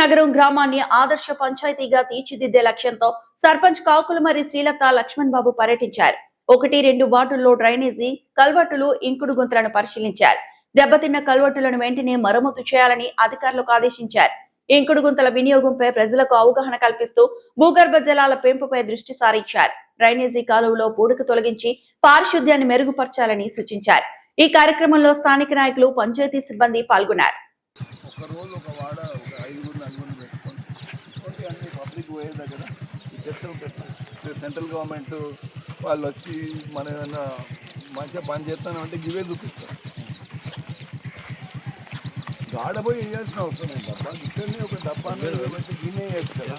నగరం గ్రామాన్ని ఆదర్శ పంచాయతీగా తీర్చిదిద్దే లక్ష్యంతో సర్పంచ్ కాకులమరి శ్రీలత లక్ష్మణ్ బాబు పర్యటించారు. 1-2 వార్డుల్లో డ్రైనేజీ కల్వర్టులు ఇంకుడు గుంతలను పరిశీలించారు. దెబ్బతిన్న కల్వర్టులను వెంటనే మరమ్మతు చేయాలని అధికారులకు ఆదేశించారు. ఇంకుడు గుంతల వినియోగంపై ప్రజలకు అవగాహన కల్పిస్తూ భూగర్భ జలాల పెంపుపై దృష్టి సారించారు. డ్రైనేజీ కాలువలో పూడిక తొలగించి పారిశుద్ధ్యాన్ని మెరుగుపరచాలని సూచించారు. ఈ కార్యక్రమంలో స్థానిక నాయకులు, పంచాయతీ సిబ్బంది పాల్గొన్నారు. సెంట్రల్ గవర్నమెంట్ వాళ్ళు వచ్చి మనం ఏమైనా మంచిగా పని చేస్తానంటే ఇవే చూపిస్తారు. గాడపోయి వేయాల్సిన అవసరం లేదు. డబ్బా ఇక్కడనే ఒక డబ్బా బట్టి గిన్నె వేయచ్చు కదా.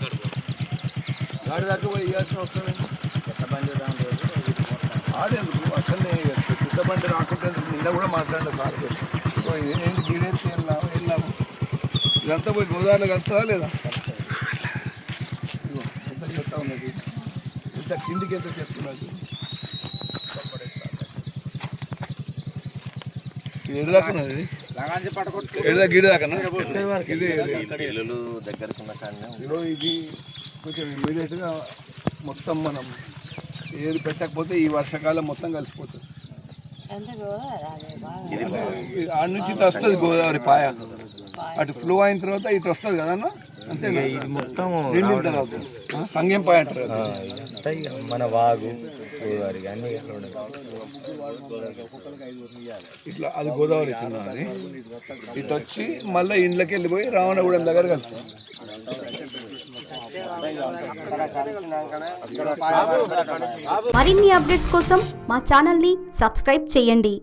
గాడి దాకా పోయి వేయాల్సిన అవసరం లేదు. ఆడేందుకు అక్కడనే వేయచ్చు. పెద్ద బండి రాకుంటే నిన్న కూడా మాట్లాడే సార్ ఏంటి గిడేసి వెళ్ళాము. ఇదంతా పోయి గోదావరిలో కలుస్తుందా లేదా? ఎంత చెత్త ఉన్నది, ఎంత కిందికి ఎంత చెప్తున్నది. ఏడు దాకా ఉన్నది, గిడి దాకా ఇది కొంచెం ఇమీడియట్గా మొత్తం మనం ఏది పెట్టకపోతే ఈ వర్షాకాలం మొత్తం కలిసిపోతుంది. ఆడ నుంచి ఇటు వస్తుంది గోదావరి పాయ, అటు ఫ్లో అయిన తర్వాత ఇటు వస్తుంది కదన్న. అంతే మొత్తం నిండిన తర్వాత సంగం పాయ అంటారు మన వాగు గోదావరి ఇట్లా. అది గోదావరి చిన్నది. ఇటు వచ్చి మళ్ళీ ఇండ్లకి వెళ్ళిపోయి రావణగూడెం దగ్గర కలుస్తాం. మరిన్ని అప్డేట్స్ కోసం మా ఛానల్ని సబ్స్క్రైబ్ చేయండి.